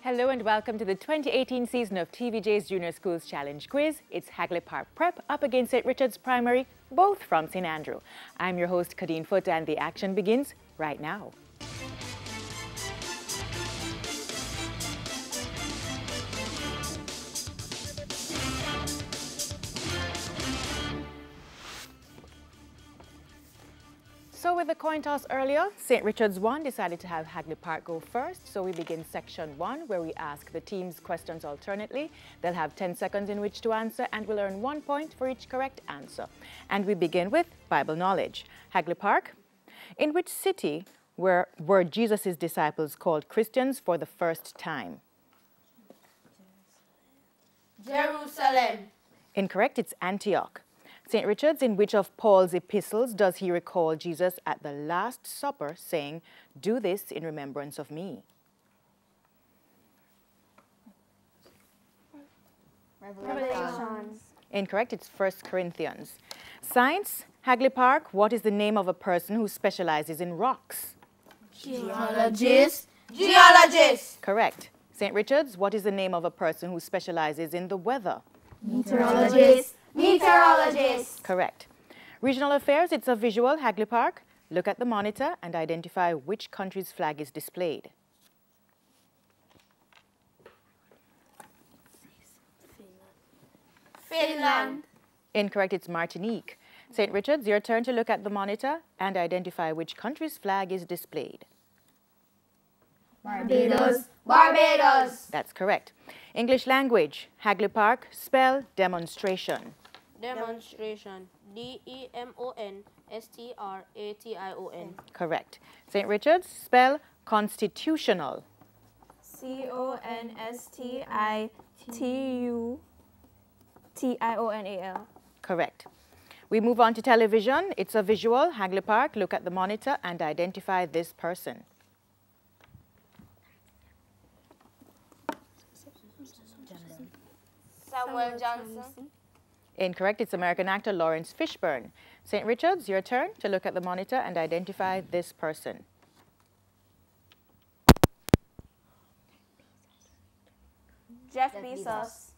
Hello and welcome to the 2018 season of TVJ's Junior Schools Challenge Quiz. It's Hagley Park Prep up against St. Richard's Primary, both from St. Andrew. I'm your host, Kadeen Foote, and the action begins right now. So with the coin toss earlier, St. Richard's 1 decided to have Hagley Park go first. So we begin section 1, where we ask the teams questions alternately. They'll have 10 seconds in which to answer, and we'll earn 1 point for each correct answer. And we begin with Bible knowledge. Hagley Park, in which city were Jesus' disciples called Christians for the first time? Jerusalem. Incorrect, it's Antioch. St. Richard's, in which of Paul's epistles does he recall Jesus at the Last Supper saying, "Do this in remembrance of me"? Revelations. Incorrect, it's 1 Corinthians. Science, Hagley Park, what is the name of a person who specializes in rocks? Geologist. Geologist. Correct. St. Richard's, what is the name of a person who specializes in the weather? Meteorologist. Meteorologist. Correct. Regional affairs, it's a visual, Hagley Park. Look at the monitor and identify which country's flag is displayed. Finland. Incorrect, it's Martinique. St. Richard's, your turn to look at the monitor and identify which country's flag is displayed. Barbados. Barbados. That's correct. English language, Hagley Park, spell demonstration. Demonstration. DEMONSTRATION. Correct. St. Richard's, spell constitutional. CONSTITUTIONAL. Correct. We move on to television. It's a visual, Hagley Park. Look at the monitor and identify this person. Samuel Johnson. Incorrect, it's American actor Lawrence Fishburne. St. Richard's, your turn to look at the monitor and identify this person. Jeff Bezos.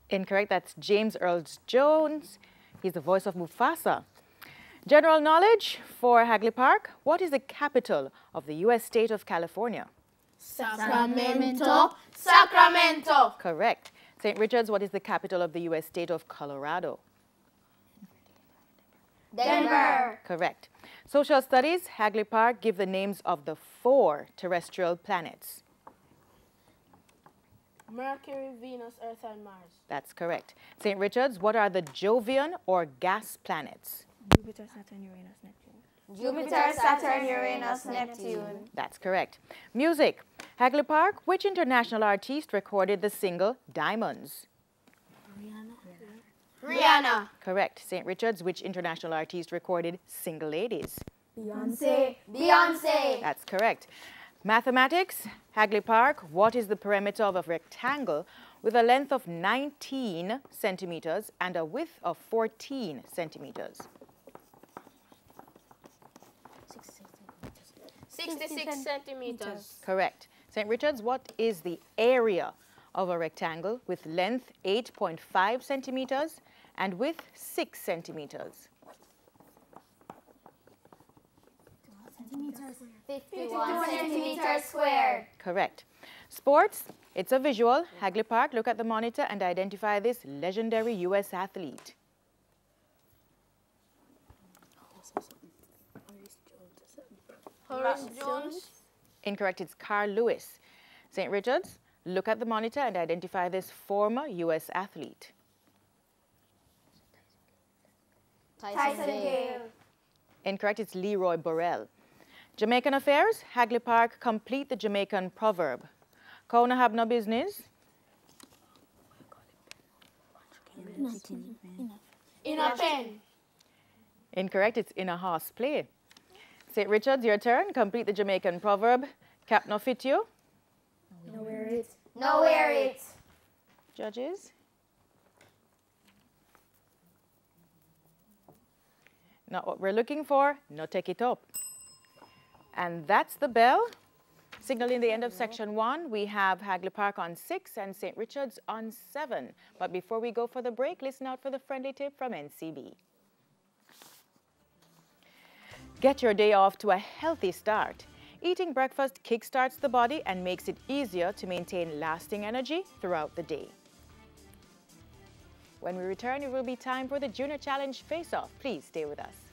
Incorrect, that's James Earl Jones. He's the voice of Mufasa. General knowledge for Hagley Park. What is the capital of the U.S. state of California? Sacramento. Sacramento. Correct. St. Richard's, what is the capital of the U.S. state of Colorado? Denver. Correct. Social studies, Hagley Park, give the names of the 4 terrestrial planets. Mercury, Venus, Earth, and Mars. That's correct. St. Richard's, what are the Jovian or gas planets? Jupiter, Saturn, Uranus, Neptune. Jupiter, Saturn, Uranus, Neptune. That's correct. Music, Hagley Park, which international artist recorded the single Diamonds? Rihanna. Correct. St. Richard's, which international artist recorded Single Ladies? Beyonce. Beyonce. That's correct. Mathematics, Hagley Park, what is the perimeter of a rectangle with a length of 19 centimeters and a width of 14 centimeters? 66 centimeters. Correct. St. Richard's, what is the area of a rectangle with length 8.5 centimeters and width 6 centimeters? 51 centimeters squared. Correct. Sports, it's a visual. Hagley Park, look at the monitor and identify this legendary U.S. athlete. Horace Jones. Incorrect, it's Carl Lewis. St. Richard's, look at the monitor and identify this former U.S. athlete. Tyson Gale. Incorrect, it's Leroy Burrell. Jamaican affairs, Hagley Park, complete the Jamaican proverb. Kona have no business. In a pen. Incorrect, it's in a horse play. St. Richard's, your turn. Complete the Jamaican proverb. Cap no fit you. Nowhere it. Nowhere it. Judges. Not what we're looking for. No take it up. And that's the bell. Signaling the end of section 1, we have Hagley Park on 6 and St. Richard's on 7. But before we go for the break, listen out for the friendly tip from NCB. Get your day off to a healthy start. Eating breakfast kickstarts the body and makes it easier to maintain lasting energy throughout the day. When we return, it will be time for the Junior Challenge Face-Off. Please stay with us.